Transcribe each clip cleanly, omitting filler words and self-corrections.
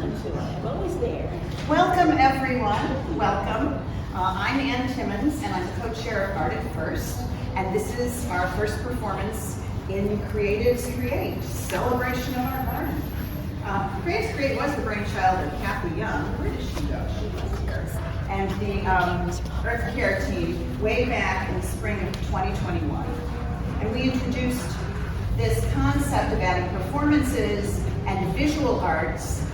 to it. I'm always there. Welcome, everyone. Welcome. I'm Ann Timmons, and I'm the co-chair of Art at First. And this is our first performance in Creatives Create, celebration of our garden. Creatives Create was the brainchild of Kathy Young. Where did she go? She was here. And the Earth Care team way back in the spring of 2021. And we introduced this concept of adding performances and visual arts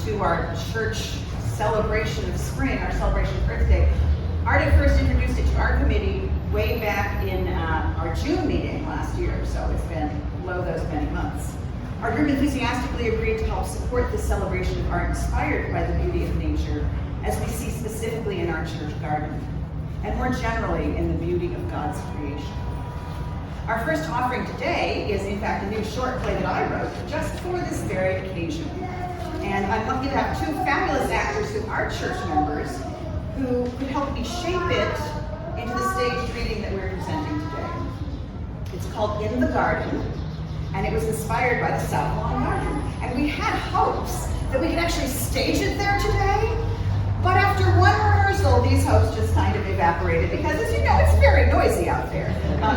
to our church celebration of spring, our celebration of Earth Day. Art at First introduced it to our committee way back in our June meeting last year, so it's been below those many months. Our group enthusiastically agreed to help support this celebration of art inspired by the beauty of nature, as we see specifically in our church garden, and more generally in the beauty of God's creation. Our first offering today is in fact a new short play that I wrote just for this very occasion. And I'm lucky to have two fabulous actors who are church members who could help me shape it into the staged reading that we're presenting today. It's called In the Garden, and it was inspired by the South Lawn Garden. And we had hopes that we could actually stage it there today, but after one rehearsal, these hopes just kind of evaporated because, as you know, it's very noisy out there.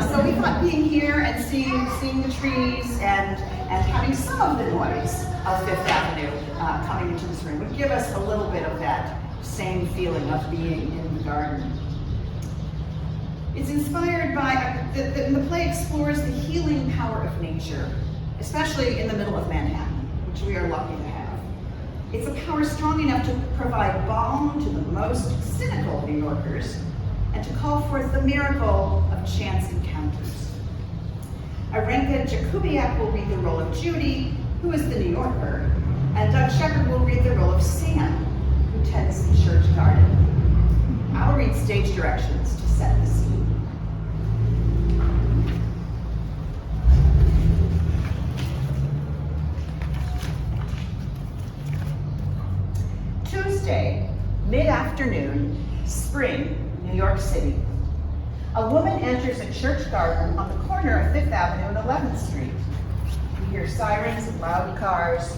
So we thought being here and seeing the trees and having some of the noise of Fifth Avenue coming into this room would give us a little bit of that same feeling of being in the garden. It's inspired by, the play explores the healing power of nature, especially in the middle of Manhattan, which we are lucky to have. It's a power strong enough to provide balm to the most cynical New Yorkers and to call forth the miracle of chance encounters. Arenka Jakubiak will read the role of Judy, who is the New Yorker, and Doug Shepherd will read the role of Sam, who tends the church garden. I'll read stage directions to set the scene. Tuesday, mid-afternoon, spring, New York City. A woman enters a church garden on the corner of 5th Avenue and 11th Street. We hear sirens and loud cars,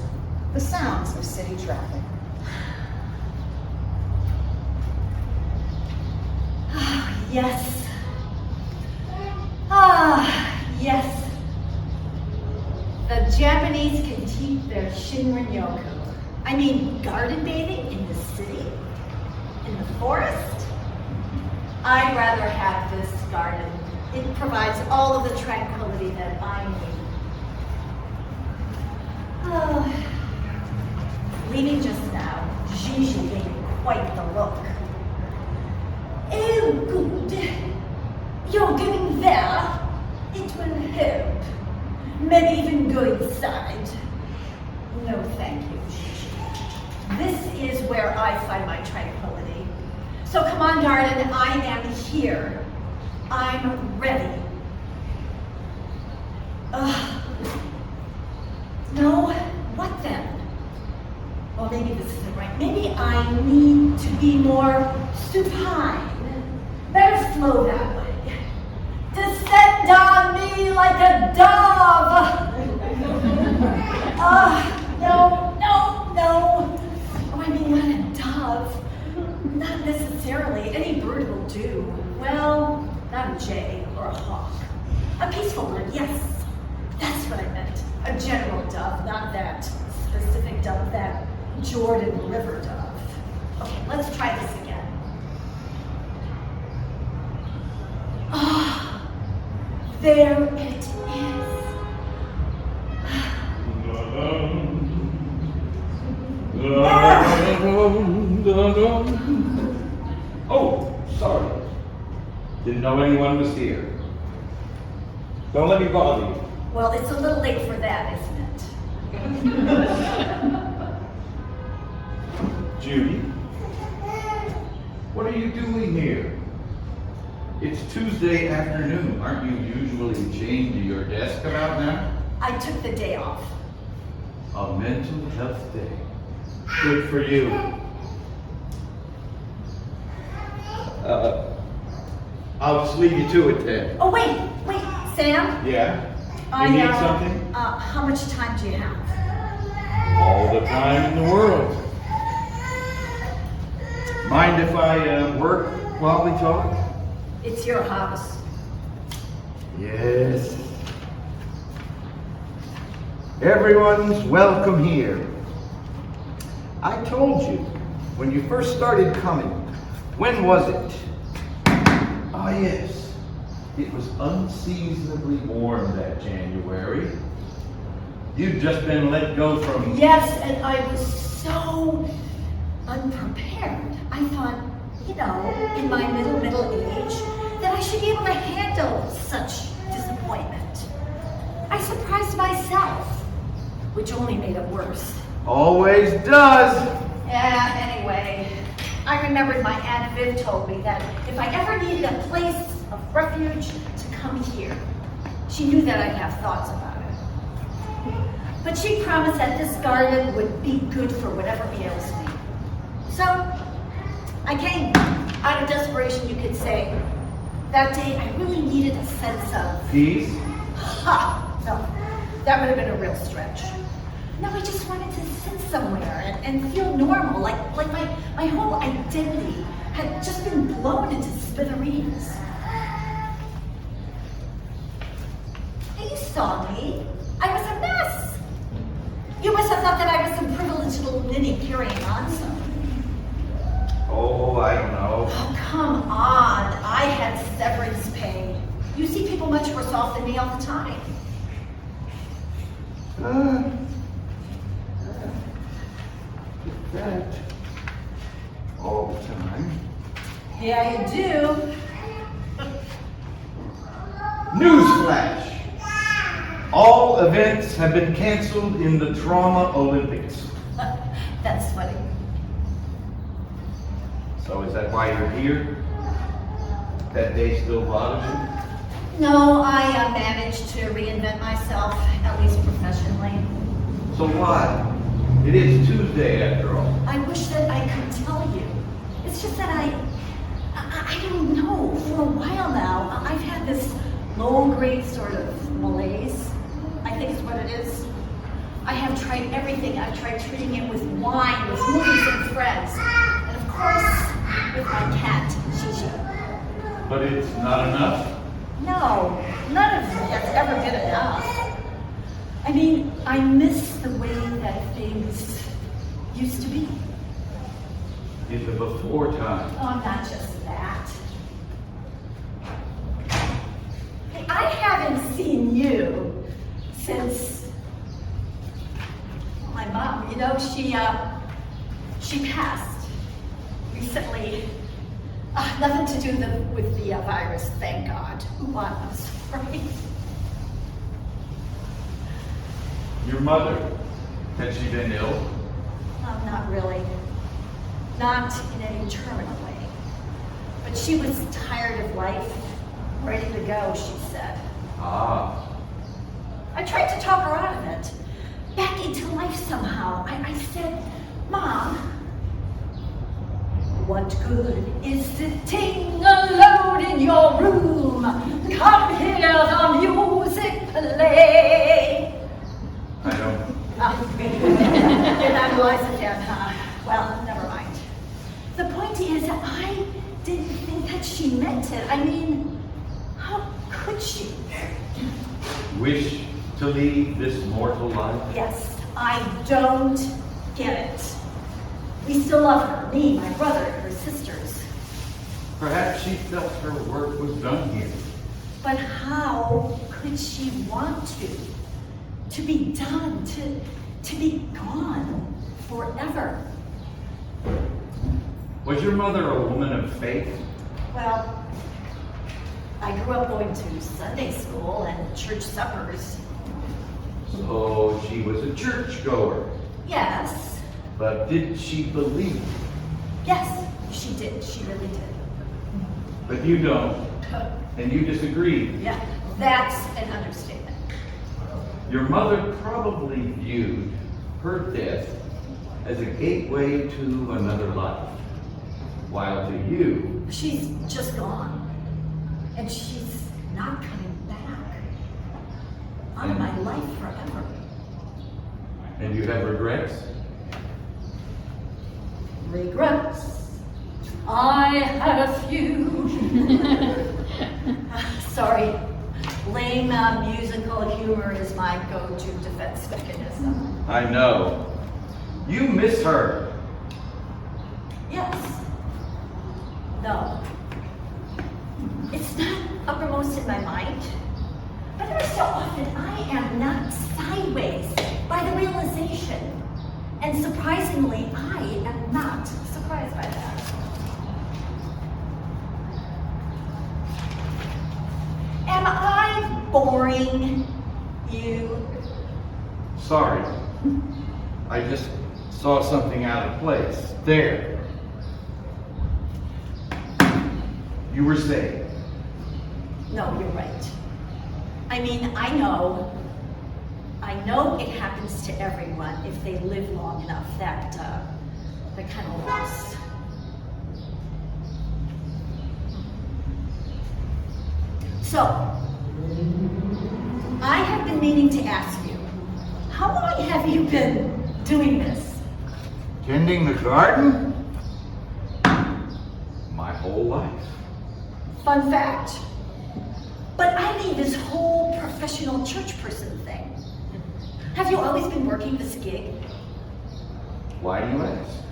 the sounds of city traffic. Yes. Ah, yes. The Japanese can keep their Shinrin-yoku. I mean, garden bathing in the city? In the forest? I'd rather have this garden. It provides all of the tranquility that I need. Oh. Leaving just now, Gigi gave me quite the look. Oh, good. You're going there. It will help. Maybe even go inside. No, thank you, Gigi. This is where I find my tranquility. So come on, darling, I am here. I'm ready. No, what then? Well, maybe this isn't right. Maybe I need to be more supine. Better flow that way. Descend on me like a dove. No. Oh, I mean, not a dove. Not necessarily. Any bird will do. Well, not a jay or a hawk. A peaceful bird, yes. That's what I meant. A general dove, not that specific dove, that Jordan River dove. Okay, let's try this again. Ah, there it is. Oh, sorry. Didn't know anyone was here. Don't let me bother you. Well, it's a little late for that, isn't it? Judy, what are you doing here? It's Tuesday afternoon. Aren't you usually chained to your desk about now? I took the day off. A mental health day. Good for you. I'll just leave you to it then. Oh, wait, Sam? Yeah? I You need something? How much time do you have? All the time in the world. Mind if I work while we talk? It's your house. Yes. Everyone's welcome here. I told you when you first started coming. When was it? Ah, yes. It was unseasonably warm that January. You'd just been let go from... Yes, and I was so unprepared. I thought, in my middle age, that I should be able to handle such disappointment. I surprised myself, which only made it worse. Always does. Yeah, anyway, I remembered my Aunt Viv told me that if I ever needed a place of refuge to come here, she knew that I'd have thoughts about it. But she promised that this garden would be good for whatever ails me. So, I came, out of desperation, you could say. That day, I really needed a sense of... Peace? Ha! No, that would have been a real stretch. No, I just wanted to sit somewhere and feel normal, like my whole identity had just been blown into smithereens. And you saw me. I was a mess. You must have thought that I was some privileged little ninny carrying on something. Oh, I don't know. Oh, come on. I had severance pay. You see people much worse off than me all the time. That all the time. Yeah, you do. Newsflash! All events have been canceled in the Trauma Olympics. That's funny. So is that why you're here? That day still bothers you? No, I managed to reinvent myself, at least professionally. So why? It is Tuesday after all. I wish that I could tell you. It's just that I don't know. For a while now, I've had this low-grade sort of malaise. I think is what it is. I have tried everything. I've tried treating it with wine, with movies and friends, and of course, with my cat, Gigi. But it's not enough? No, none of it has ever been enough. I mean, I miss the way that things used to be. In the before time. Oh, not just that. Hey, I haven't seen you since my mom. She passed recently. Nothing to do with the virus, thank God. Ooh, I'm sorry. Your mother, had she been ill? Not really. Not in any terminal way. But she was tired of life, ready to go, she said. Ah. I tried to talk her out of it, back into life somehow. I said, Mom, what good is sitting alone in your room? Come hear the music play. I don't... You're not wise again, huh? Well, never mind. The point is, I didn't think that she meant it. I mean, how could she? Wish to leave this mortal life? Yes, I don't get it. We still love her, me, my brother, her sisters. Perhaps she felt her work was done here. But how could she want to? To be done, to be gone forever. Was your mother a woman of faith? Well, I grew up going to Sunday school and church suppers. So she was a churchgoer. Yes. But did she believe? Yes, she did. She really did. But you don't. And you disagree. Yeah, that's an understatement. Your mother probably viewed her death as a gateway to another life. While to you... She's just gone. And she's not coming back. Out of my life forever. And you have regrets? Regrets? I had a few. Sorry, lame musical humor is my go-to defense mechanism. I know. You miss her. Yes. No. It's not uppermost in my mind, but every so often I am knocked sideways by the realization. And surprisingly, I am not surprised by that. Am I boring you? Sorry. I just saw something out of place. There. You were saying. No, you're right. I mean, I know it happens to everyone if they live long enough, that kind of loss. So, I have been meaning to ask you, how long have you been doing this? Tending the garden? My whole life. Fun fact. But I mean this whole professional church person thing. Have you always been working this gig? Why do you ask?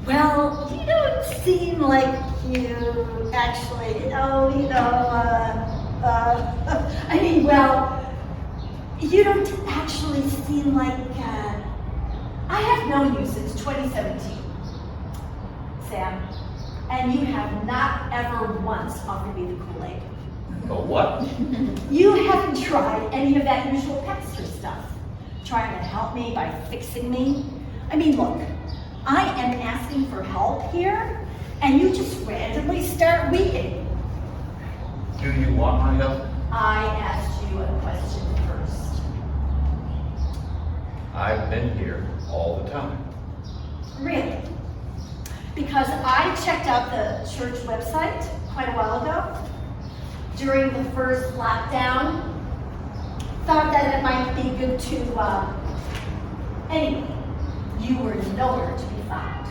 Well, you don't seem like you actually, I mean, well, you don't actually seem like, I have known you since 2017, Sam, and you have not ever once offered me the Kool-Aid. The what? You haven't tried any of that usual pastor stuff, trying to help me by fixing me. I mean, look, I am asking for help here, and you just randomly start weeping. Do you want my help? I asked you a question first. I've been here all the time. Really? Because I checked out the church website quite a while ago, during the first lockdown. Thought that it might be good to, anyway, you were nowhere to be found.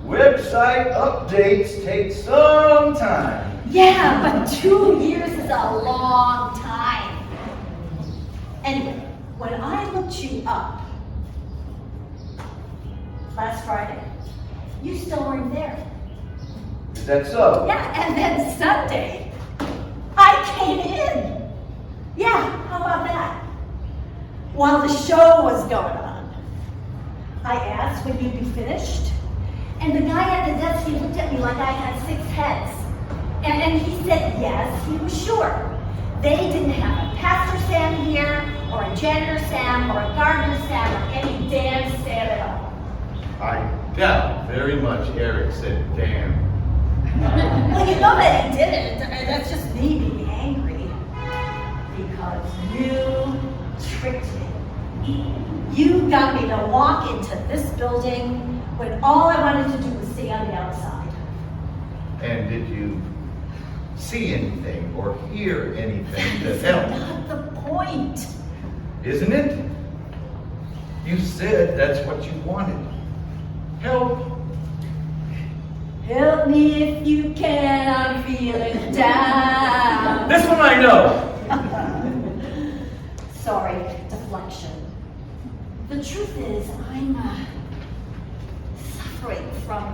Website updates take some time. Yeah, but 2 years is a long time. Anyway, when I looked you up last Friday, you still weren't there. Is that so? Yeah, and then Sunday, I came in. Yeah, how about that? While the show was going on, I asked when you'd be finished, and the guy at the desk, he looked at me like I had 6 heads. And he said yes, he was sure. They didn't have a Pastor Sam here, or a Janitor Sam, or a Gardener Sam, or any damn Sam at all. I doubt very much Eric said damn. Well, you know that he didn't. That's just me being angry. Because you tricked me. You got me to walk into this building when all I wanted to do was stay on the outside. And did you see anything or hear anything that That's helped? not the point. Isn't it? You said that's what you wanted. Help. Help me if you can, I'm feeling down. This one I know. Sorry, deflection. The truth is, I'm suffering from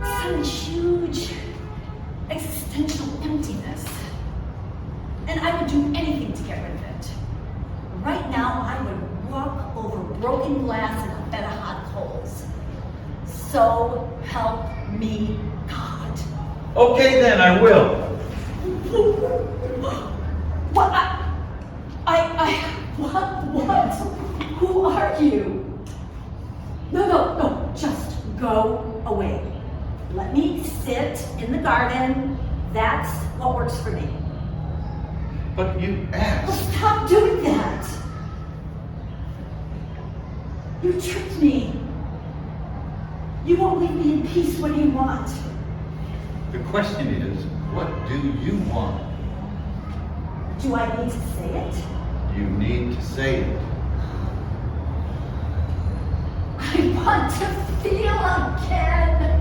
some huge existential emptiness. And I would do anything to get rid of it. Right now, I would walk over broken glass in a bed of hot coals. So help me God. Okay then, I will. What? What? Who are you? No, just go away. Let me sit in the garden. That's what works for me. But you asked. Stop doing that. You tricked me. You won't leave me in peace. What do you want? The question is, what do you want? Do I need to say it? You need to say it. I want to feel again,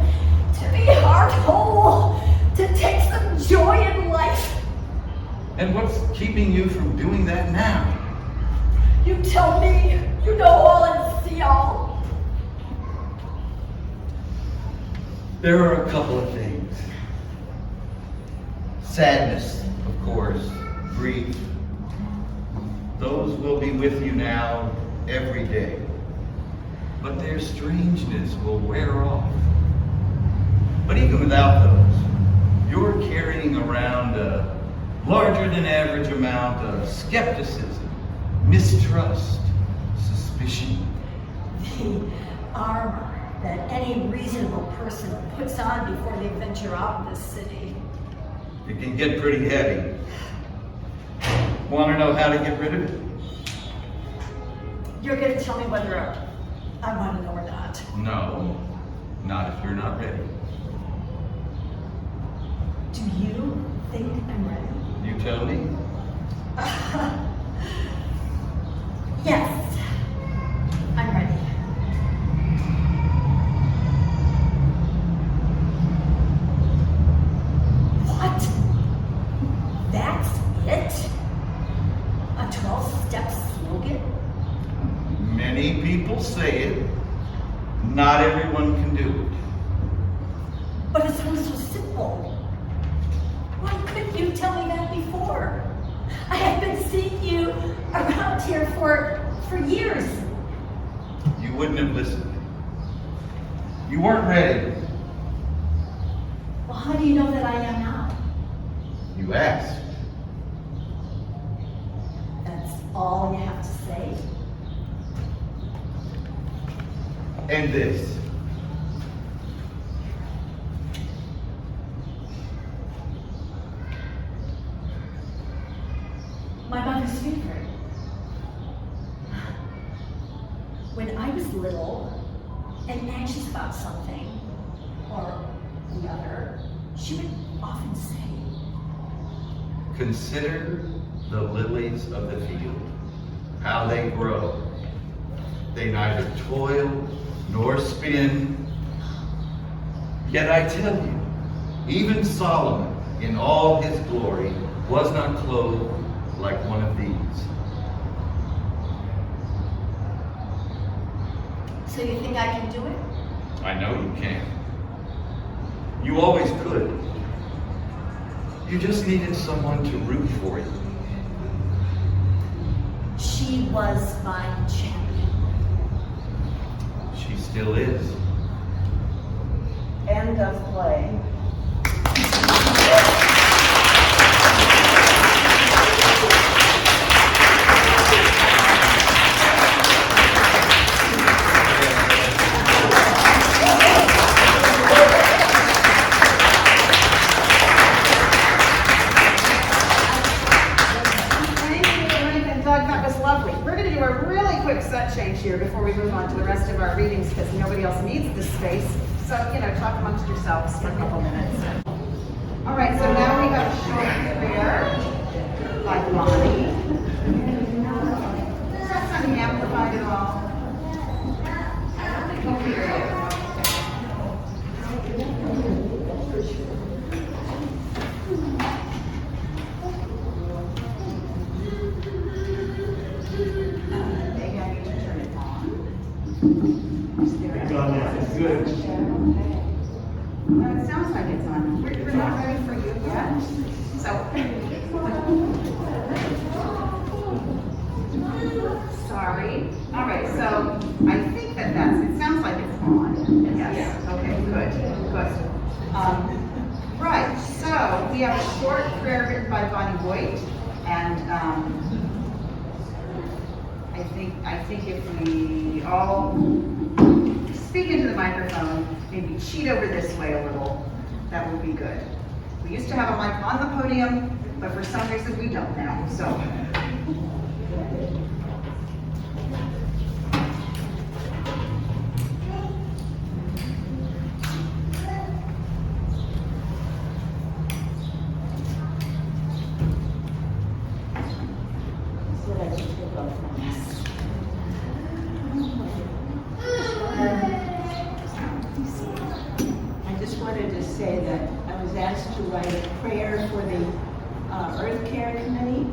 to be heart whole, to take some joy in life. And what's keeping you from doing that now? You tell me, you know all and see all. There are a couple of things. Sadness, of course, grief. Those will be with you now every day. But their strangeness will wear off. But even without those, you're carrying around a larger than average amount of skepticism, mistrust, suspicion. The armor that any reasonable person puts on before they venture out in this city. It can get pretty heavy. Want to know how to get rid of it? You're going to tell me whether I want to know or not. No, not if you're not ready. Do you think I'm ready? You tell me. Yes, I'm ready. What? That's it? A 12-step slogan? Many people say it. Not everyone can do it. But it sounds so simple. Why couldn't you tell me that before? I have been seeing you around here for years. You wouldn't have listened. You weren't ready. Well, how do you know that I am now? You asked. That's all you have to say? And this. My mother's favorite. When I was little and anxious about something or the other, she would often say, Consider the lilies of the field, how they grow. They neither toil nor spin. Yet I tell you, even Solomon, in all his glory, was not clothed like one of these. so you think I can do it? I know you can. You always could. You just needed someone to root for you. She was my champion. She still is. End of play. Change here before we move on to the rest of our readings because nobody else needs this space. So, talk amongst yourselves for a couple minutes. All right, so now we have a short prayer by Bonnie. Is that sounding amplified at all? I don't think we'll hear you. Good. Okay. It sounds like it's on. We're not ready for you yet. So, sorry. All right, so I think it sounds like it's on. Yes. Okay, good. Right, so we have a short prayer written by Bonnie Boyd, and I think if we all speak into the microphone, maybe cheat over this way a little, that would be good. We used to have a mic on the podium, but for some reason we don't now, so. to write a prayer for the Earth Care Committee.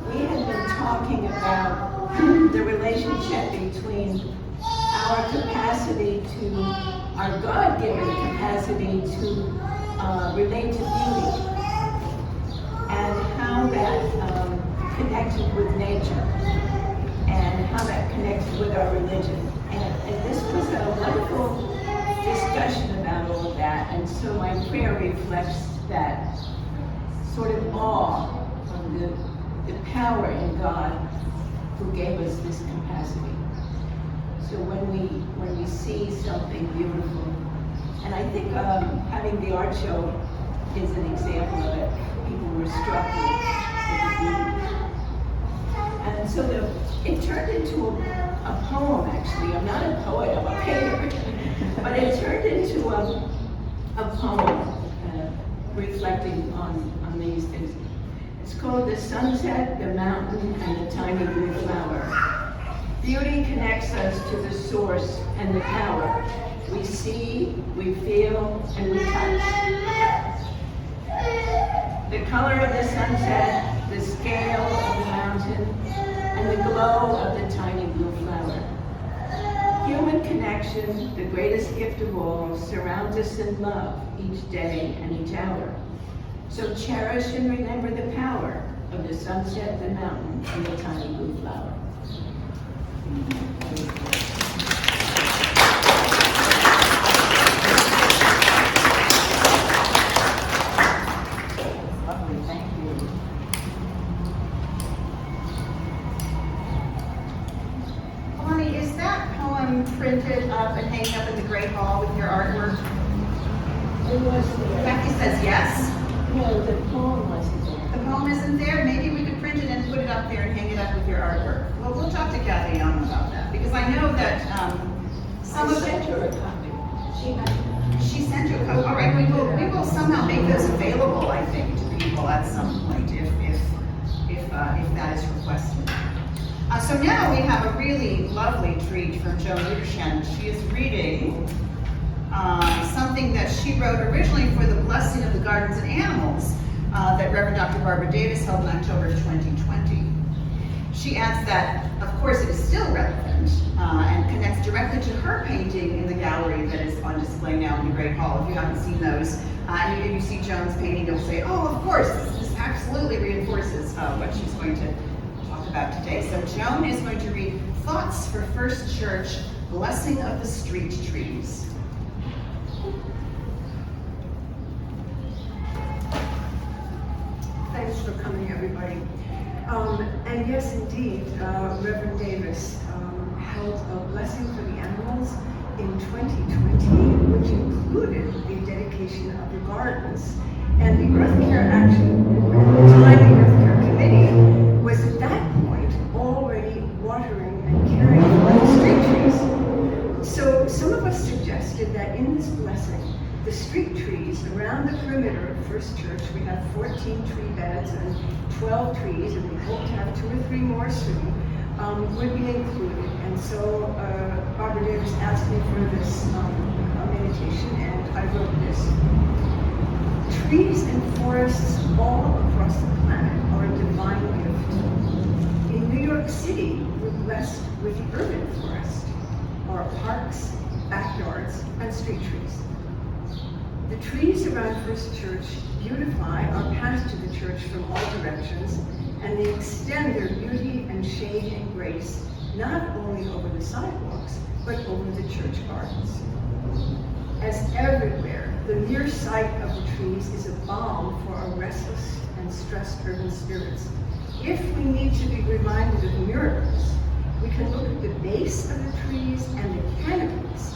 We had been talking about the relationship between our capacity to, our God-given capacity to relate to beauty, and how that connected with nature, and how that connected with our religion. And this was a wonderful discussion about all of that, and so my prayer reflects that sort of awe of the power in God who gave us this capacity. So when we see something beautiful, and I think having the art show is an example of it. People were struck with the beauty. And so it turned into a poem, actually. I'm not a poet, I'm a painter. But it turned into a poem reflecting on these things. It's called The Sunset, the Mountain, and the Tiny Blue Flower. Beauty connects us to the source and the power. We see, we feel, and we touch. The color of the sunset, the scale of the mountain, and the glow of the tiny blue flower. Human connection, the greatest gift of all, surrounds us in love each day and each hour. So cherish and remember the power of the sunset, the mountain, and the tiny blue flower. Lovely, thank you. Bonnie, is that poem printed up and hanging up in the Great Hall with your artwork? It was there. Becky says yes. No, the poem wasn't there. The poem isn't there? Maybe we could print it and put it up there and hang it up with your artwork. Well, we'll talk to Kathy Young about that, because I know that some I of sent it, her a copy. she sent you a code. All right, we will somehow make those available, I think, to people at some point if that is requested. So now we have a really lovely treat from Joan Ludershen. She is reading something that she wrote originally for the Blessing of the Gardens and Animals that Reverend Dr. Barbara Davis held in October 2020. She adds that, of course, it is still relevant and connects directly to her painting in the gallery that is on display now in the Great Hall. If you haven't seen those, and you see Joan's painting, you'll say, oh, of course, this absolutely reinforces what she's going to talk about today. So Joan is going to read Thoughts for First Church, Blessing of the Street Trees. Thanks for coming, everybody. And yes, indeed, Reverend Davis held a blessing for the animals in 2020, which included the dedication of the gardens. And the Earth Care Action, the time the Earth Care Committee was at that point already watering and caring for the street trees. So some of us suggested that in this blessing, the street trees around the perimeter of First Church, we have 14 tree beds and 12 trees, and we hope to have 2 or 3 more soon, would be included. And so Barbara Davis asked me for this meditation, and I wrote this. Trees and forests all across the planet are a divine gift. In New York City, we're blessed with the urban forest, our parks, backyards, and street trees. The trees around First Church beautify our path to the church from all directions, and they extend their beauty and shade and grace not only over the sidewalks, but over the church gardens. As everywhere, the mere sight of the trees is a balm for our restless and stressed urban spirits. If we need to be reminded of miracles, we can look at the base of the trees and the canopies.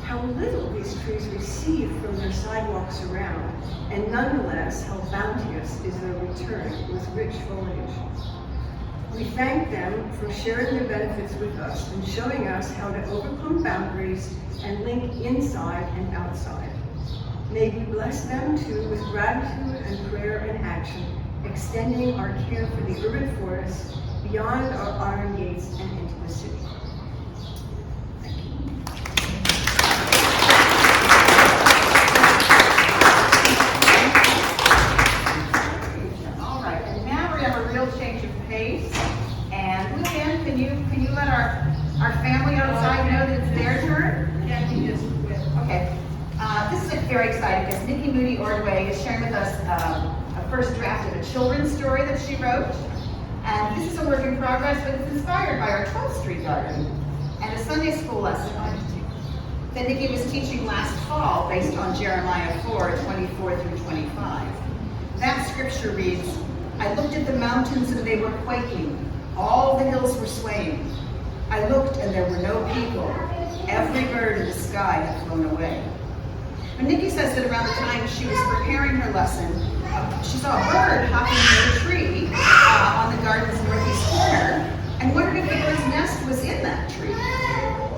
How little these trees receive from their sidewalks around, and nonetheless how bounteous is their return with rich foliage. We thank them for sharing their benefits with us and showing us how to overcome boundaries and link inside and outside. May we bless them too with gratitude and prayer and action, extending our care for the urban forest beyond our iron gates and into the city. can you let our family outside know that it's their turn? Yeah, you just quit. Okay. This is very exciting because Nicky Moody Ordway is sharing with us a first draft of a children's story that she wrote. And this is a work in progress, but it's inspired by our 12th Street garden and a Sunday school lesson that Nicky was teaching last fall based on Jeremiah 4:24-25. That scripture reads, "I looked at the mountains and they were quaking. All the hills were swaying. I looked and there were no people. Every bird in the sky had flown away." And Nicky says that around the time she was preparing her lesson, she saw a bird hopping near a tree on the garden's northeast corner and wondered if the bird's nest was in that tree.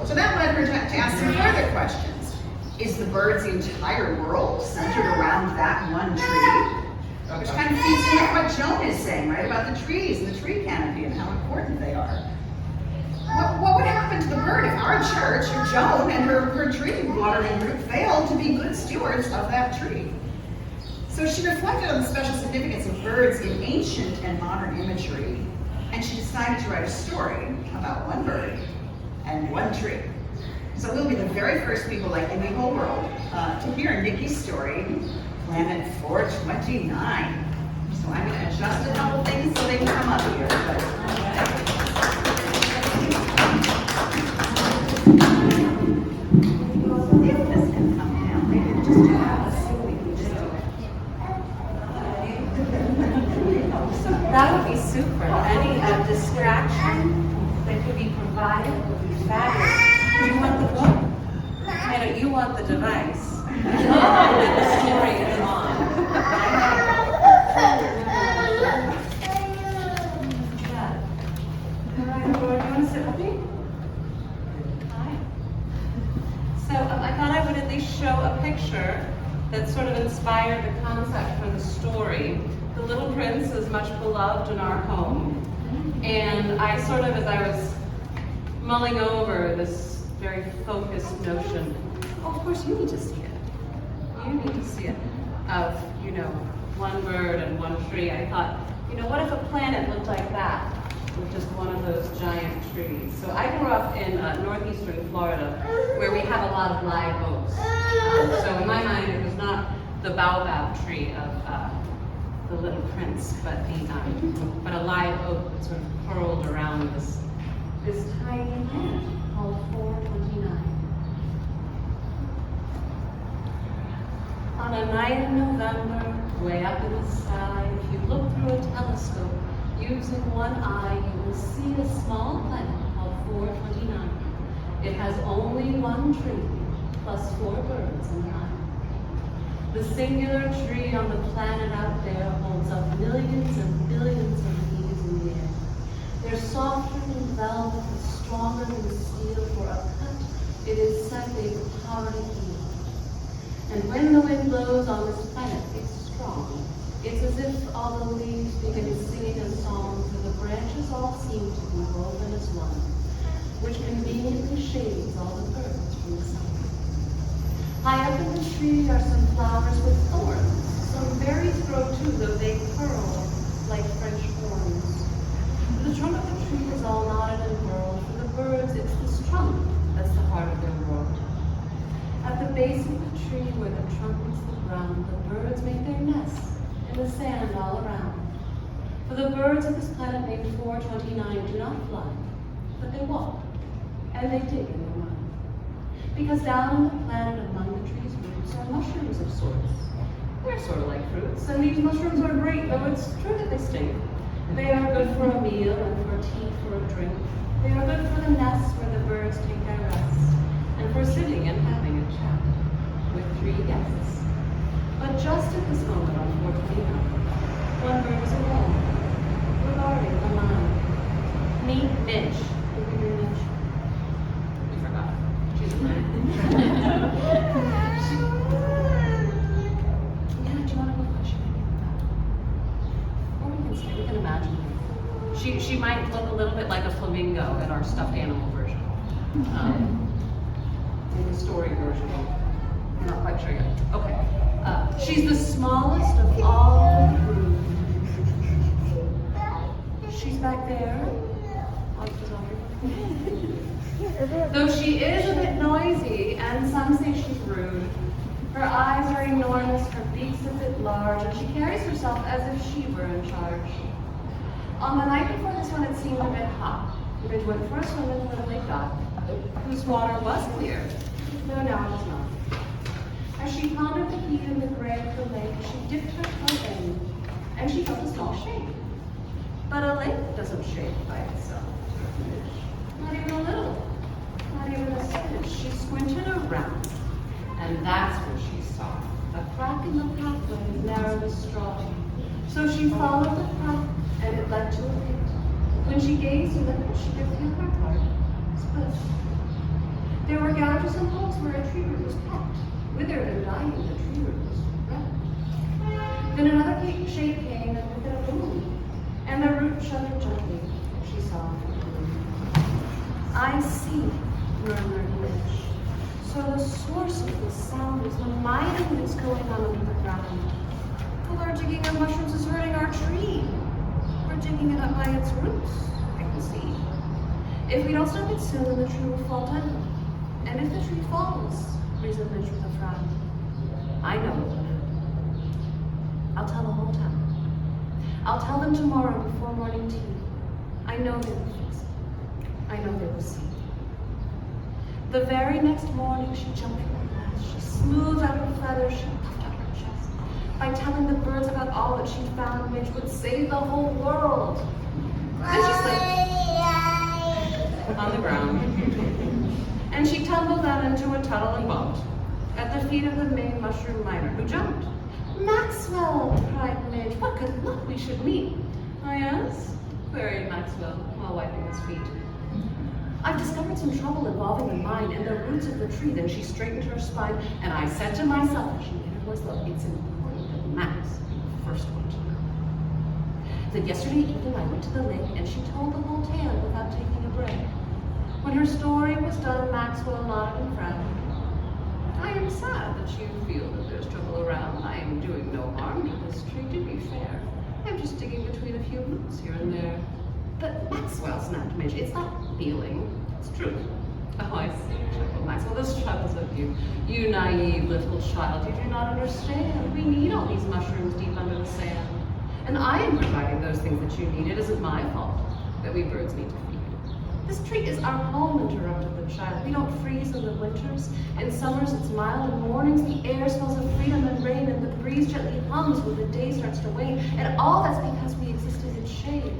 So that led her to ask some further questions. Is the bird's entire world centered around that one tree? Which kind of feeds into what Joan is saying, right, about the trees and the tree canopy and how important they are. What would happen to the bird if our church, or Joan and her tree watering group, failed to be good stewards of that tree? So she reflected on the special significance of birds in ancient and modern imagery, and she decided to write a story about one bird and one tree. So we'll be the very first people in the whole world to hear Nicky's story, Planet 429. So I'm going to adjust a couple things so they can come up here. If this can come down, maybe we'll just do that. Let's see what we can just do. That would be super. Any distraction that could be provided would be fabulous. Do you want the book? I know you want the device. And the story is on. All right, Laura, you want to sit with me? Hi. So I thought I would at least show a picture that sort of inspired the concept for the story. The Little Prince is much beloved in our home. And I sort of, as I was mulling over this very focused notion, oh, of course you need to see it. You need to see it, of, one bird and one tree. I thought, what if a planet looked like that, with just one of those giant trees? So I grew up in northeastern Florida, where we have a lot of live oaks. So in my mind, it was not the baobab tree of the Little Prince, but a live oak that sort of curled around this tiny planet called 429. On a night in November, way up in the sky, if you look through a telescope using one eye, you will see a small planet called 429. It has only one tree, plus 4 birds in the eye. The singular tree on the planet out there holds up millions and billions of leaves in the air. They're softer than velvet and stronger than steel. For a cut, it is said they have power to heal. And when the wind blows on this planet, it's strong. It's as if all the leaves begin singing a song, for the branches all seem to be woven as one, which conveniently shades all the birds from the sun. High up in the tree are some flowers with thorns. Some berries grow too, though they curl like French horns. The trunk of the tree is all knotted and curled. For the birds, it's this trunk that's the heart of their world. At the base of the tree, where the trunk meets the ground, the birds make their nests in the sand all around. For the birds of this planet named 429 do not fly, but they walk, and they dig in their mind. Because down on the planet among the trees' roots are mushrooms of sorts. They're sort of like fruits, and these mushrooms are great, though it's true that they stink. They are good for a meal and for tea, for a drink. They are good for the nests where the birds take their rests, and for sitting and having a chat with 3 guests. But just at this moment on 429, one bird is alone, regarding the line. Meet Mitch. Look at your Mitch. We forgot. She's a bird. Yeah, do you want to go fishing? Or we can stay. We can imagine her. She might look a little bit like a flamingo in our stuffed animal version. In the story version. I'm not quite sure yet. Okay. She's the smallest of all the brood. She's back there. Oh, she's over Though she is a bit noisy, and some say she's rude. Her eyes are enormous, her beak's a bit large, and she carries herself as if she were in charge. On the night before this one, it seemed a bit hot. Midge went for a swim in the little lake dock, whose water was clear, though now it is not. As she pondered the heat and the gray of the lake, she dipped her toe in, and she felt a small shake. But a lake doesn't shake by itself. Not even a little. Not even a smidge. She squinted around, and that's what she saw. A crack in the pathway as narrow as straw. So she followed the path, and it led to a pit. When she gazed in the pit, she could feel her heart split. There were gouges and holes where a tree root was pecked. Withered and dying, the tree root was red. Then another shape came, and with it a boom, and the root shuddered gently. She saw it. I see, murmured Midge. So the source of this sound is the mining that's going on under the ground. The large digging of mushrooms is hurting our tree. We're digging it up by its roots, I can see. If we don't stop it soon, then the tree will fall down. And if the tree falls, reasoned Midge with a frown, I know what will happen. I'll tell the whole town. I'll tell them tomorrow before morning tea. I know they will fix it. I know they will see. The very next morning, she jumped from her nest. She smoothed out her feathers. She puffed out her chest. By telling the birds about all that she'd found, Midge would save the whole world. Then she slipped on the ground, and she tumbled down into a tunnel and bumped at the feet of the main mushroom miner, who jumped. Maxwell, cried Midge, what good luck we should meet. Oh, yes? Queried Maxwell, while wiping his feet. I've discovered some trouble involving the mine and the roots of the tree. Then she straightened her spine, and I said to myself, as she made her voice low, it's important that Max be the first one to know. Then yesterday evening I went to the lake, and she told the whole tale without taking a break. When her story was done, Maxwell nodded and frowned. I am sad that you feel that there's trouble around. I am doing no harm to this tree, to be fair. I'm just digging between a few roots here and there. But Maxwell, snapped Midge, it's not feeling, it's truth. Oh, I see, chuckled Maxwell. This struggles with you. You naive little child, you do not understand. We need all these mushrooms deep under the sand. And I am providing those things that you need. It isn't my fault that we birds need to feed. This tree is our home, interrupted the child. We don't freeze in the winters. In summers it's mild, in mornings the air smells of freedom and rain, and the breeze gently hums when the day starts to wane. And all that's because we exist in its shade.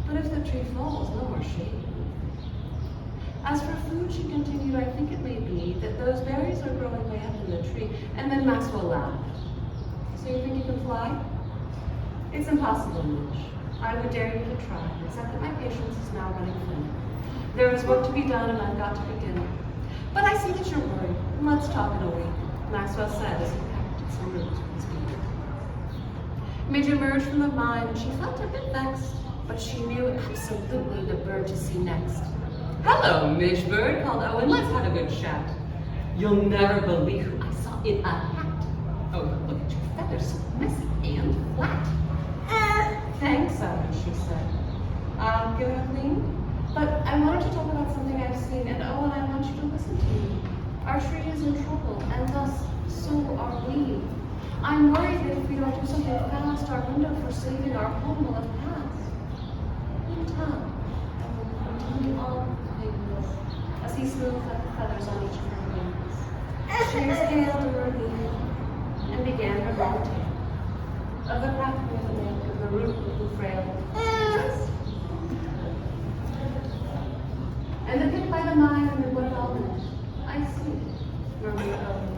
But if the tree falls, no more shade. As for food, she continued, I think it may be that those berries are growing way up in the tree. And then Maxwell laughed. So you think you can fly? It's impossible, Midge. I would dare you to try, except that my patience is now running thin. There is work to be done, and I've got to begin. But I see that you're worried. Let's talk in a week, Maxwell said as he pecked at some roots with his beak. Midge emerged from the mine, and she felt a bit vexed, but she knew absolutely the bird to see next. Hello, Midge Bird, called Owen. Let's have a good chat. You'll never believe who I saw in a hat. Oh, look at your feathers, so messy and flat. Thanks, Owen, she said. I'll give it a clean. But I wanted to talk about something I've seen, and Owen, I want you to listen to me. Our tree is in trouble, and thus, so are we. I'm worried that if we don't do something fast, our window for saving our home will have passed. In time, I will continue on with this, as he smoothed out the feathers on each of her wings. She exhaled a relief, and began her long tale of the pathway of the lake, of the root of the frail trees. And the pit by the mine and the wood all met. I see, murmured Owen.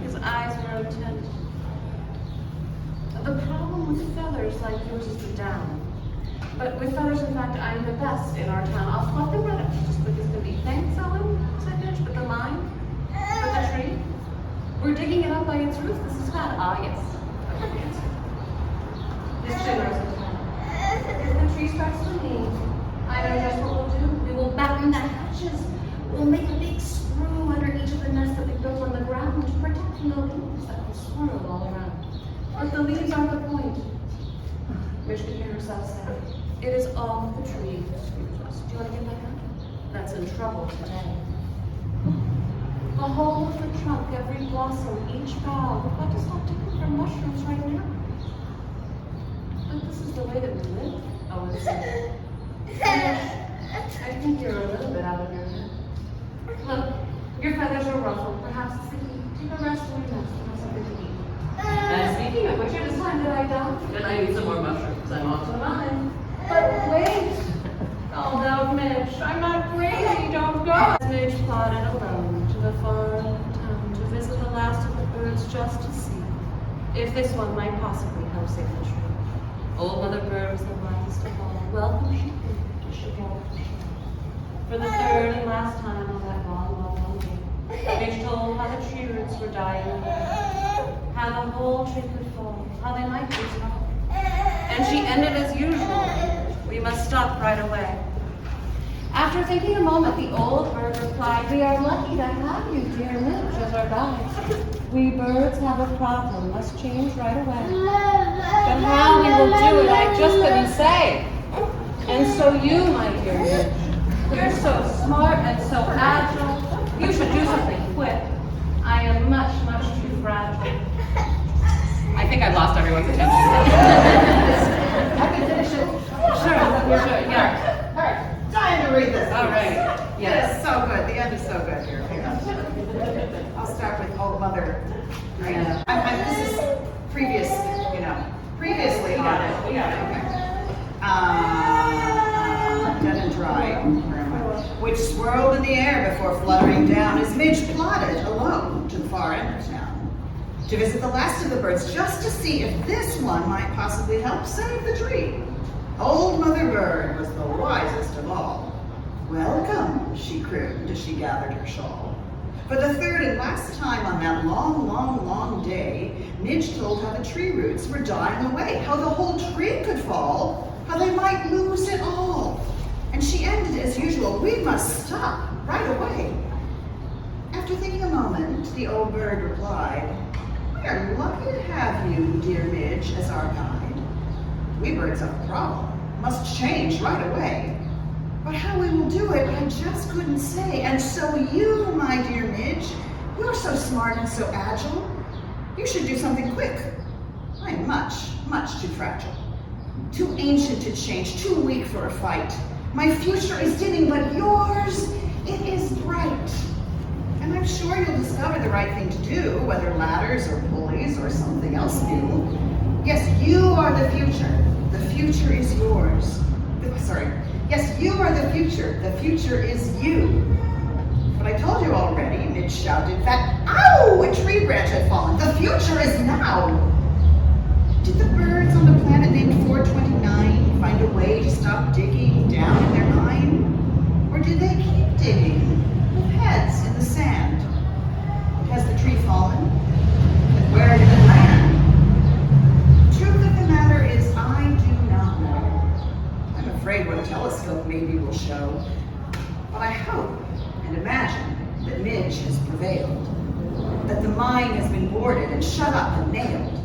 His eyes were intent. The problem with feathers like yours is the down. But with feathers, in fact, I am the best in our town. I'll fluff them right up just as quick as can be. Thanks, Owen, said Midge. But the mine? But the tree? We're digging it up by its roots. This is bad. Ah, yes. Perfect answer. This generous is fine. If the tree starts to lean, I know just what we'll do. We will batten the hatches. We'll make a big screw under each of the nests that we built on the ground to protect from the leaves that will swirl all around. But the leaves aren't the point. Midge could hear herself say. It is all the trees. Do you want to get back up? That's in trouble today. The whole of the trunk, every blossom, each bough. We've got to stop digging for mushrooms right now. But this is the way that we live. Oh, it's I think you're a little bit out of your head. Look, your feathers are ruffled. Perhaps it's the heat. Take a rest in your nest and have something to eat. And speaking of which, it is time that I die. And I need some more mushrooms. I'm on to mine. But wait! Called out Midge. I'm not crazy, don't go! Midge plodded alone to the far end of town to visit the last of the birds just to see if this one might possibly help save the tree. Old Mother Bird was the wisest of all. Welcome she did to Chicago. For the third and last time on that long day, Midge told how the tree roots were dying away, how the whole tree could fall, how they might be strong. And she ended as usual. We must stop right away. After thinking a moment, the old bird replied, we are lucky to have you, dear Midge, as our guide. We birds have a problem, must change right away. But how we will do it, I just couldn't say. And so you, my dear Midge, you're so smart and so agile. You should do something quick. I am much, much too fragile. I think I've lost everyone's attention. I can finish it. Sure, yeah. All right, time to read this. All right, yes. It's so good. The end is so good here. I'll start with Old Mother. Right? This is previous, previously on it. Okay. Dead and dry. Where am I? Which swirled in the air before fluttering down as Midge plodded alone to the far end of town to visit the last of the birds just to see if this one might possibly help save the tree. Old Mother Bird was the wisest of all. Welcome, she crooned as she gathered her shawl. For the third and last time on that long, long, long day, Midge told how the tree roots were dying away, how the whole tree could fall, how they might lose it all. And she ended as usual, we must stop right away. After thinking a moment, the old bird replied, we are lucky to have you, dear Midge, as our guide. We birds have a problem, must change right away. But how we will do it, I just couldn't say. And so you, my dear Midge, you're so smart and so agile. You should do something quick. I am much, much too fragile. Too ancient to change, too weak for a fight. My future is dim, but yours, it is bright. And I'm sure you'll discover the right thing to do, whether ladders or pulleys or something else new. Yes, you are the future. The future is yours. Yes, you are the future is you. But I told you already, Midge shouted, that, ow, a tree branch had fallen. The future is now. Did the birds on the planet named 429 find a way to stop digging down in their mine? Or did they keep digging with heads in the sand? Has the tree fallen? And where did it land? The truth of the matter is, I do not know. I'm afraid what a telescope maybe will show. But I hope and imagine that Midge has prevailed, that the mine has been boarded and shut up and nailed.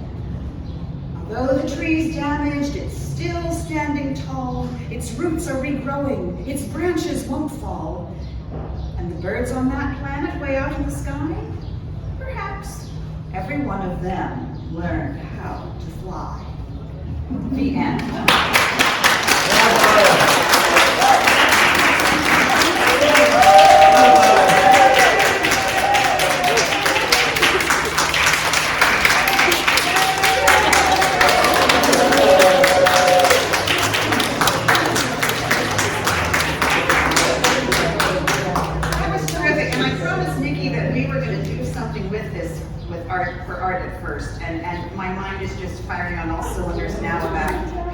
Although the tree's damaged, it's still standing tall, its roots are regrowing, its branches won't fall. And the birds on that planet way out in the sky, perhaps every one of them learned how to fly. The end. And my mind is just firing on all cylinders now about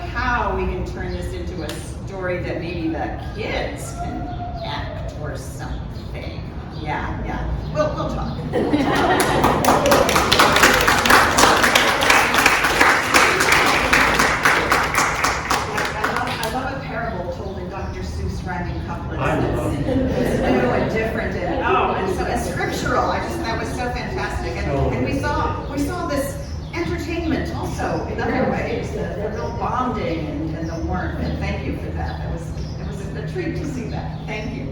how we can turn this into a story that maybe the kids can act or something. Yeah. We'll talk. I love a parable told in Dr. Seuss rhyming couplets. It's new and different and scriptural. That was so fantastic. And we saw this entertainment also in other ways, the real bonding and the weren't. And thank you for that. It was a treat to see that. Thank you.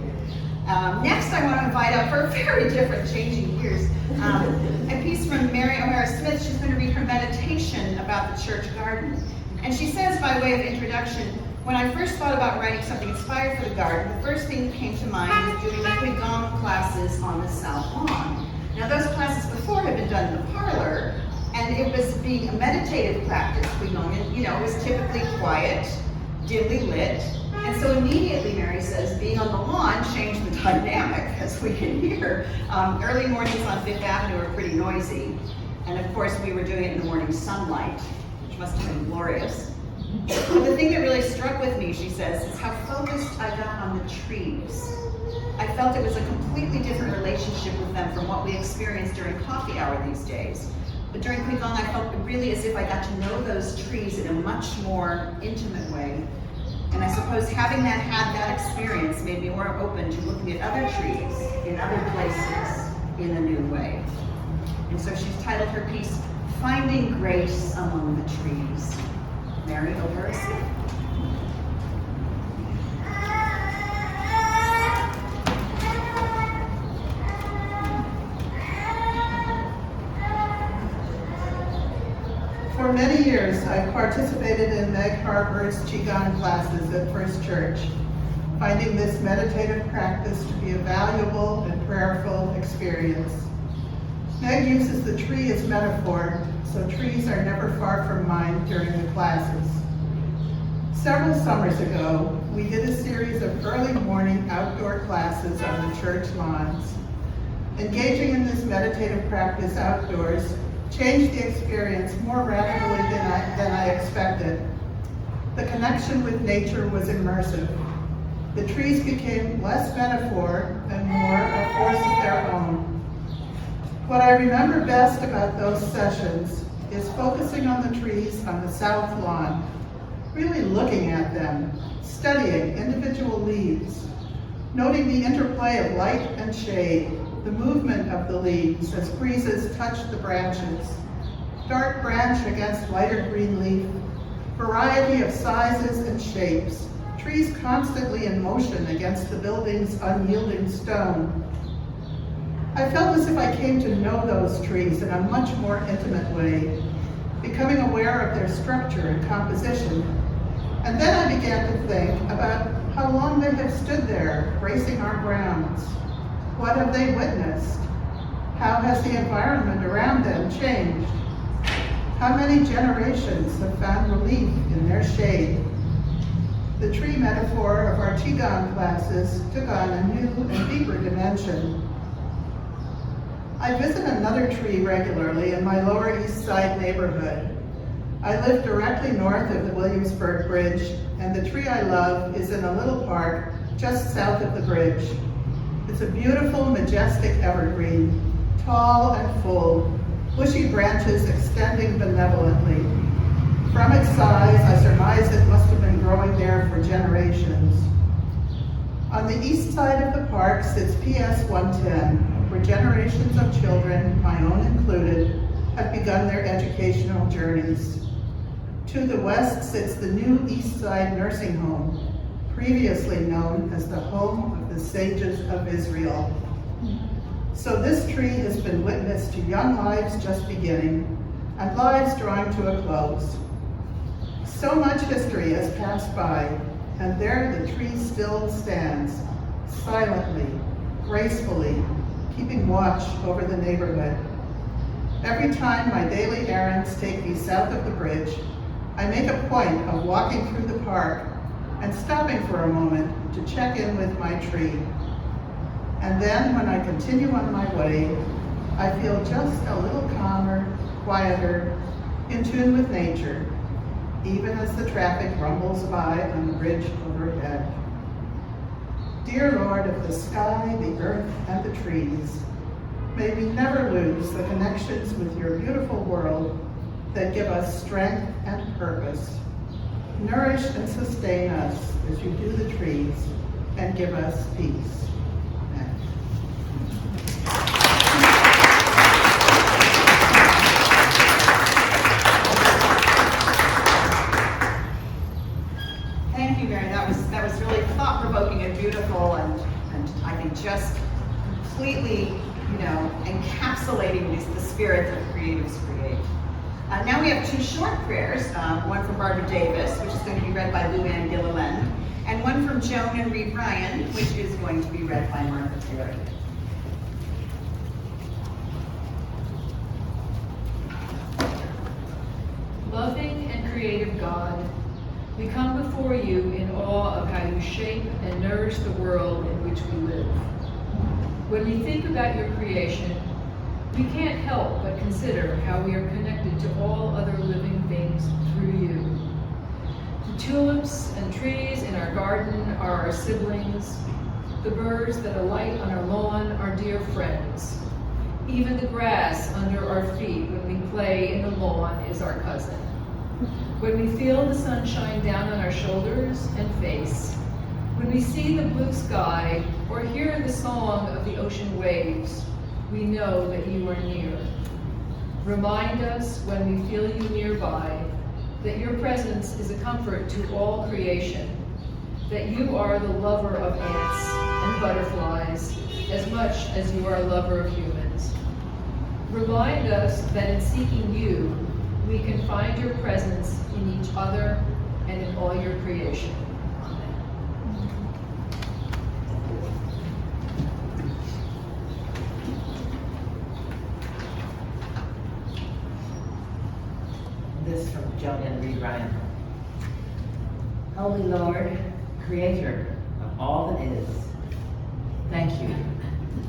Next, I want to invite up, for very different, changing gears, a piece from Mary O'Hara Smith. She's going to read her meditation about the church garden. And she says, by way of introduction, when I first thought about writing something inspired for the garden, the first thing that came to mind was doing the Qigong classes on the South Lawn. Now, those classes before had been done in the parlor, and it was being a meditative practice. Qigong, and, it was typically quiet, dimly lit. And so immediately, Mary says, being on the lawn changed the dynamic, as we can hear. Early mornings on Fifth Avenue were pretty noisy. And of course, we were doing it in the morning sunlight, which must have been glorious. But the thing that really struck with me, she says, is how focused I got on the trees. I felt it was a completely different relationship with them from what we experience during coffee hour these days. But during Qigong, I felt really as if I got to know those trees in a much more intimate way. And I suppose having had that experience made me more open to looking at other trees in other places in a new way. And so she's titled her piece, Finding Grace Among the Trees. Mary O'Hara Smith. For many years, I participated in Meg Harper's Qigong classes at First Church, finding this meditative practice to be a valuable and prayerful experience. Meg uses the tree as metaphor, so trees are never far from mind during the classes. Several summers ago, we did a series of early morning outdoor classes on the church lawns. Engaging in this meditative practice outdoors changed the experience more radically than I expected. The connection with nature was immersive. The trees became less metaphor and more a force of their own. What I remember best about those sessions is focusing on the trees on the south lawn, really looking at them, studying individual leaves, noting the interplay of light and shade, the movement of the leaves as breezes touched the branches, dark branch against lighter green leaf, variety of sizes and shapes, trees constantly in motion against the building's unyielding stone. I felt as if I came to know those trees in a much more intimate way, becoming aware of their structure and composition. And then I began to think about how long they have stood there, gracing our grounds. What have they witnessed? How has the environment around them changed? How many generations have found relief in their shade? The tree metaphor of our Qigong classes took on a new and deeper dimension. I visit another tree regularly in my Lower East Side neighborhood. I live directly north of the Williamsburg Bridge, and the tree I love is in a little park just south of the bridge. It's a beautiful, majestic evergreen, tall and full, bushy branches extending benevolently. From its size, I surmise it must have been growing there for generations. On the east side of the park sits PS 110, where generations of children, my own included, have begun their educational journeys. To the west sits the new East Side Nursing Home, previously known as the home of the Sages of Israel. So this tree has been witness to young lives just beginning and lives drawing to a close. So much history has passed by, and there the tree still stands, silently, gracefully, keeping watch over the neighborhood. Every time my daily errands take me south of the bridge, I make a point of walking through the park and stopping for a moment to check in with my tree. And then when I continue on my way, I feel just a little calmer, quieter, in tune with nature, even as the traffic rumbles by on the bridge overhead. Dear Lord of the sky, the earth, and the trees, may we never lose the connections with your beautiful world that give us strength and purpose. Nourish and sustain us as you do the trees, and give us peace. Amen. thought-provoking and beautiful, and I think just completely, encapsulating the spirit of Creatives Create. Now we have two short prayers, one from Barbara Davis, which is going to be read by Lou Ann Gilliland, and one from Joan and Reed Ryan, which is going to be read by Martha Terry. Loving and creative God, we come before you in awe of how you shape and nourish the world in which we live. When we think about your creation, we can't help but consider how we are connected to all other living things through you. The tulips and trees in our garden are our siblings. The birds that alight on our lawn are dear friends. Even the grass under our feet when we play in the lawn is our cousin. When we feel the sun shine down on our shoulders and face, when we see the blue sky or hear the song of the ocean waves, we know that you are near. Remind us when we feel you nearby that your presence is a comfort to all creation, that you are the lover of ants and butterflies as much as you are a lover of humans. Remind us that in seeking you, we can find your presence in each other and in all your creation. This from Joan and Reed Ryan. Holy Lord, Creator of all that is, thank you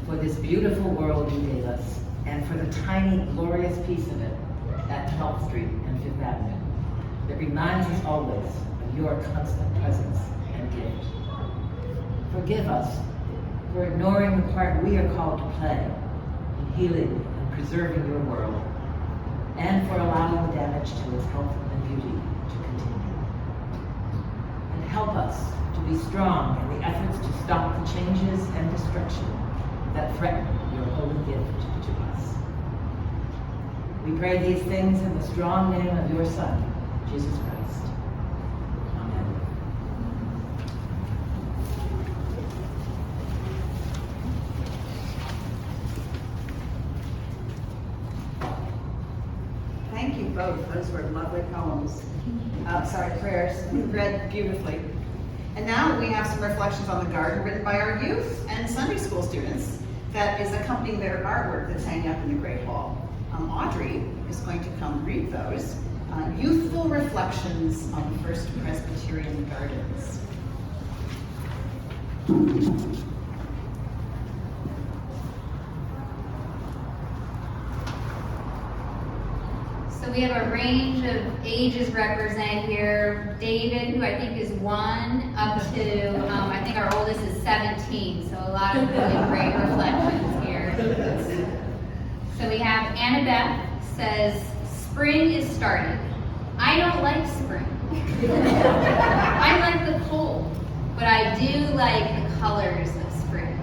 for this beautiful world you gave us and for the tiny, glorious piece of it at 12th Street and 5th Avenue that reminds us always of your constant presence and gift. Forgive us for ignoring the part we are called to play in healing and preserving your world, and for allowing the damage to its health and beauty to continue. And help us to be strong in the efforts to stop the changes and destruction that threaten your holy gift to us. We pray these things in the strong name of your Son, Jesus Christ. Amen. Thank you both. Those were lovely poems. Prayers. Read beautifully. And now we have some reflections on the garden written by our youth and Sunday school students that is accompanying their artwork that's hanging up in the Great Hall. Audrey is going to come read those. Youthful Reflections on First Presbyterian Gardens. So we have a range of ages represented here. David, who I think is 1, up to, I think our oldest is 17. So a lot of really great reflections here. So we have Annabeth says, spring is starting. I don't like spring. I like the cold, but I do like the colors of spring.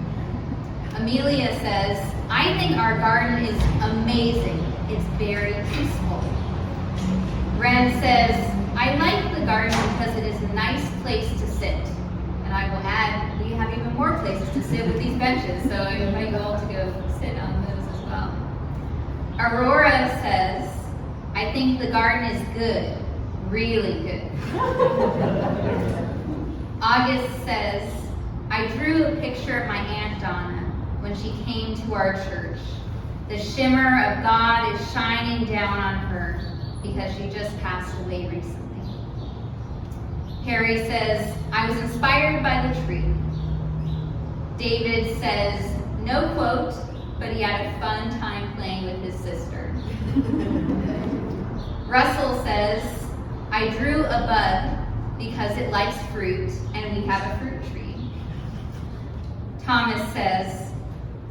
Amelia says, I think our garden is amazing. It's very peaceful. Ren says, I like the garden because it is a nice place to sit. And I will add, we have even more places to sit with these benches, so I invite you all to go sit on those as well. Aurora says, I think the garden is good, really good. August says, I drew a picture of my Aunt Donna when she came to our church. The shimmer of God is shining down on her because she just passed away recently. Harry says, I was inspired by the tree. David says, no quote, but he had a fun time playing with his sister. Russell says, I drew a bug because it likes fruit and we have a fruit tree. Thomas says,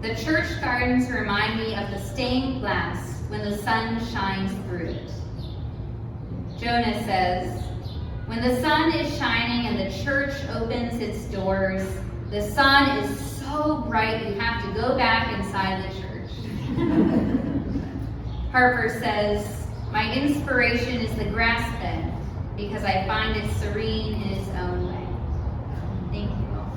the church gardens remind me of the stained glass when the sun shines through it. Jonah says, when the sun is shining and the church opens its doors, the sun is so bright you have to go back inside the church. Harper says, my inspiration is the grass bed because I find it serene in its own way. Thank you all.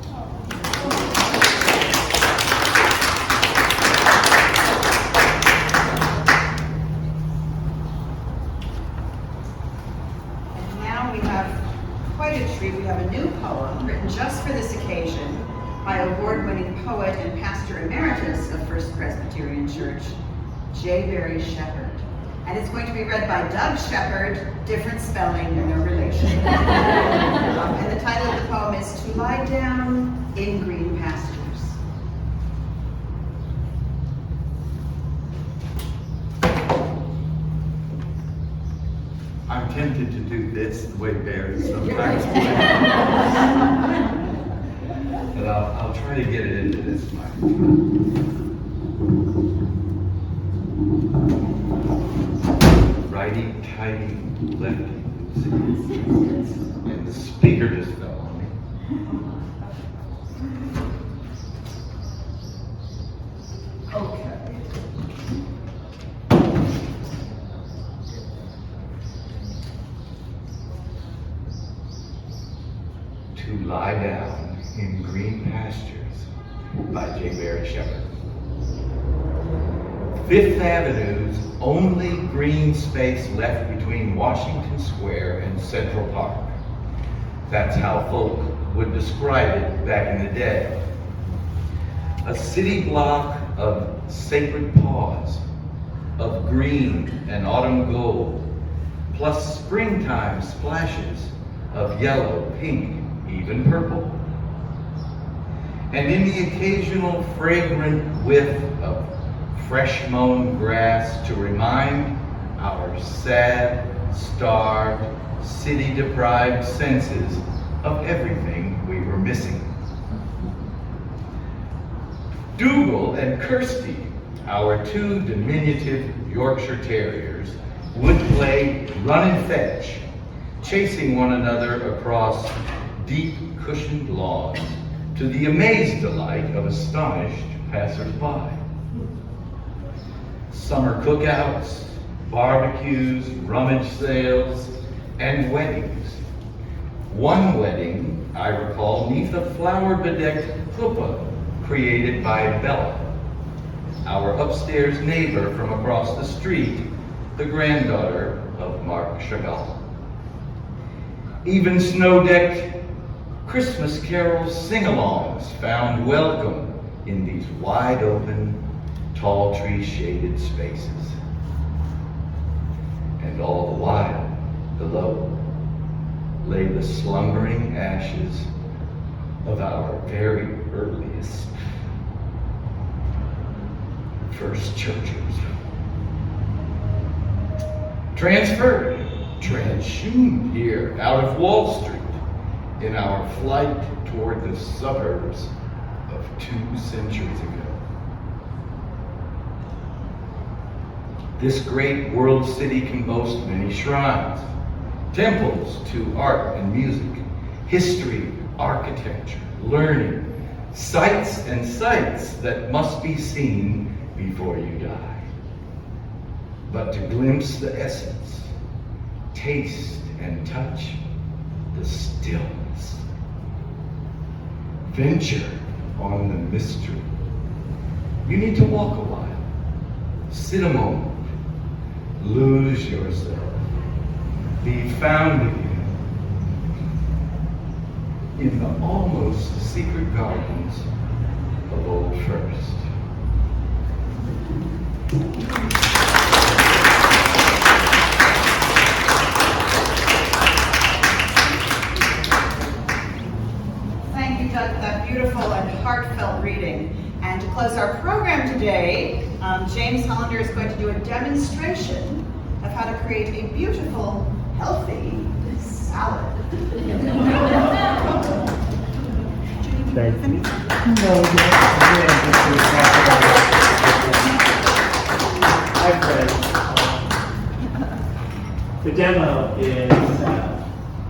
occasion by award-winning poet and pastor emeritus of First Presbyterian Church, J. Barrie Shepherd. And it's going to be read by Doug Shepherd, different spelling, no relation. And the title of the poem is To Lie Down in Green Pastures. I'm tempted to do this the way Barrie sometimes but I'll try to get it into this microphone. Righty-tighty, lefty-loosey. And the speaker just fell on me. Okay. To Lie Down in Green Pastures by J. Barrie Shepherd. Fifth Avenue's only green space left between Washington Square and Central Park. That's how folk would describe it back in the day. A city block of sacred pause, of green and autumn gold, plus springtime splashes of yellow, pink, even purple. And in the occasional fragrant whiff of fresh mown grass to remind our sad, starved, city-deprived senses of everything we were missing. Dougal and Kirsty, our two diminutive Yorkshire Terriers, would play run and fetch, chasing one another across deep cushioned lawns to the amazed delight of astonished passers-by. Summer cookouts, barbecues, rummage sales, and weddings. One wedding, I recall, neath a flower-bedecked chuppah created by Bella, our upstairs neighbor from across the street, the granddaughter of Marc Chagall. Even snow-decked Christmas carol sing-alongs found welcome in these wide-open, tall tree-shaded spaces. And all the while, below, lay the slumbering ashes of our very earliest first churches. Transhumed here out of Wall Street in our flight toward the suburbs of 2 centuries ago. This great world city can boast many shrines, temples to art and music, history, architecture, learning, sights and sights that must be seen before you die. But to glimpse the essence, taste and touch the stillness, venture on the mystery, you need to walk a while, sit a moment, lose yourself, be found again in the almost secret gardens of Old First. Thank you, Doug, for that beautiful and heartfelt reading. And to close our program today, James Hollander is going to do a demonstration of how to create a beautiful, healthy salad. Thank you. Hi, friends. The demo is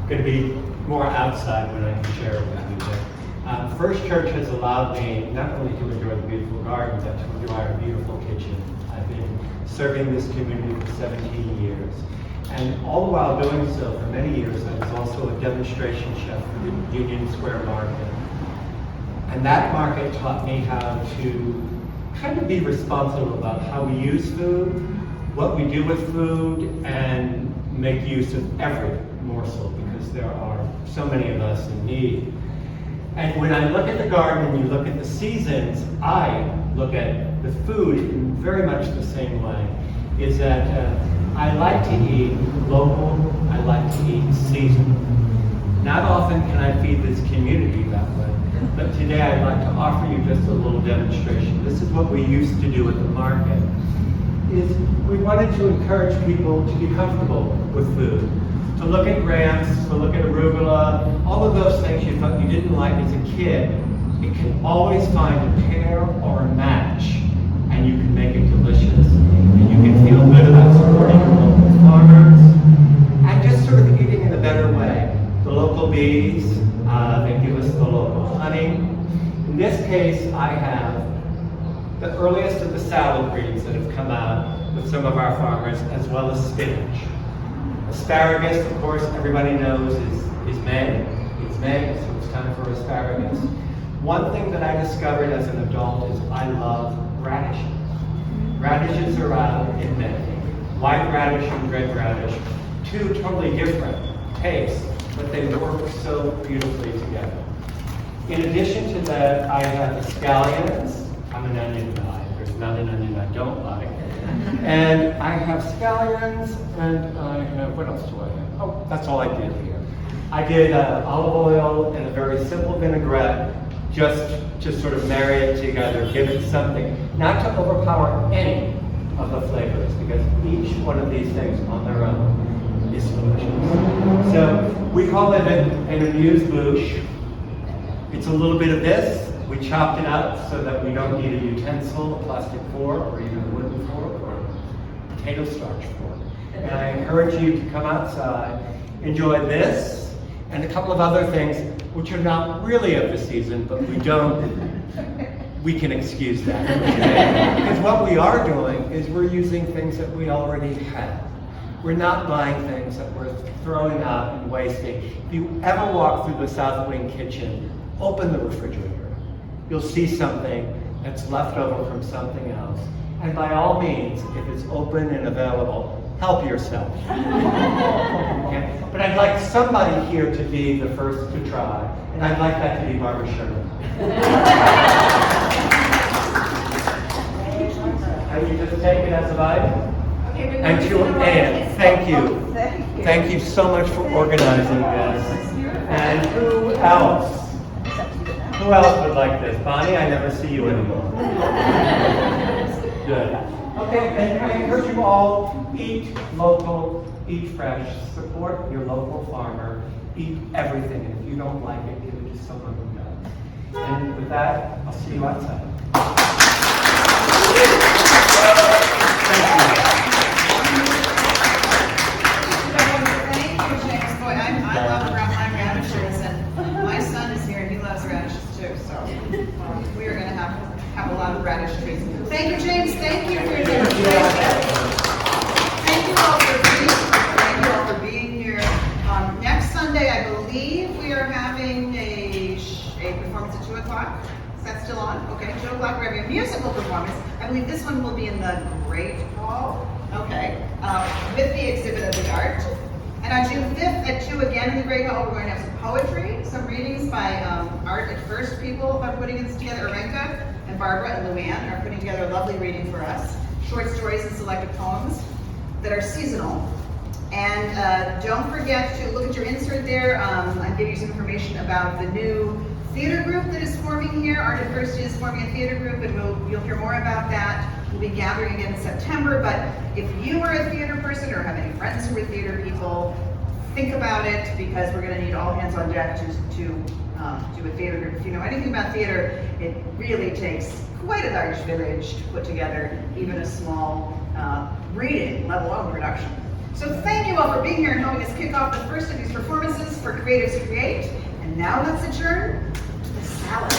going to be more outside when I can share it with you. But, First Church has allowed me not only to enjoy the beautiful garden, but to enjoy our beautiful kitchen. I've been serving this community for 17 years. And all the while doing so, for many years, I was also a demonstration chef for the Union Square Market. And that market taught me how to kind of be responsible about how we use food, what we do with food, and make use of every morsel, because there are so many of us in need. And when I look at the garden and you look at the seasons, I look at the food in very much the same way. Is that I like to eat local, I like to eat seasonal. Not often can I feed this community that way, but today I'd like to offer you just a little demonstration. This is what we used to do at the market. Is we wanted to encourage people to be comfortable with food, to look at grams, to look at arugula, all of those things you thought you didn't like as a kid. You can always find a pair or a match, and you can make it delicious, and you can feel good about supporting your local farmers, and just sort of eating in a better way. The local bees, they give us the local honey. In this case, I have the earliest of the salad greens that have come out with some of our farmers, as well as spinach. Asparagus, of course, everybody knows is May. It's May, so it's time for asparagus. One thing that I discovered as an adult is I love radishes. Radishes are out in May. White radish and red radish, two totally different tastes, but they work so beautifully together. In addition to that, I have the scallions. I'm an onion guy. There's not an onion I don't like. And I have scallions, and I have, what else do I have? Oh, that's all I did here. I did olive oil and a very simple vinaigrette, just to sort of marry it together, give it something, not to overpower any of the flavors, because each one of these things on their own is delicious. So we call it an amuse-bouche. It's a little bit of this. We chopped it up so that we don't need a utensil, a plastic fork, or even a wooden fork, or a potato starch fork. And I encourage you to come outside, enjoy this, and a couple of other things which are not really of the season, but we can excuse that. Because what we are doing is we're using things that we already have. We're not buying things that we're throwing out and wasting. If you ever walk through the South Wing kitchen, open the refrigerator. You'll see something that's left over from something else. And by all means, if it's open and available, help yourself. Okay? But I'd like somebody here to be the first to try, and I'd like that to be Barrie Shepherd. And you just take it as a bite. And to Ann, thank you. Thank you so much for organizing this. And who else? Who else would like this? Bonnie, I never see you anymore. Good. Okay, and I encourage you all, eat local, eat fresh, support your local farmer, eat everything. And if you don't like it, give it to someone who does. And with that, I'll see you outside. Thank you. Thank you, James. Boy, I love my radishes, and my son is here and he loves radishes too, so we are going to have a lot of radish trees. Thank you, James. Thank you for your demonstration. Thank you all for being here. Next Sunday, I believe we are having a performance at 2 o'clock. Is that still on? Okay, 2 o'clock, we're having a musical performance. I believe this one will be in the Great Hall. Okay, with the exhibit of the art. And on June 5th at 2 again in the Great Hall, we're going to have some poetry, some readings by Art at First people who are putting this together. Arenka and Barbara and Luann are putting together a lovely reading for us. Short stories and selected poems that are seasonal. And don't forget to look at your insert there. I'll give you some information about the new theater group that is forming here. Art at First is forming a theater group, and you'll hear more about that. We'll be gathering again in September, but if you are a theater person or have any friends who are theater people, think about it, because we're going to need all hands on deck to do a theater group. If you know anything about theater, it really takes quite a large village to put together even a small reading, let alone production. So thank you all for being here and helping us kick off the first of these performances for Creatives Create. And now let's adjourn to the salad.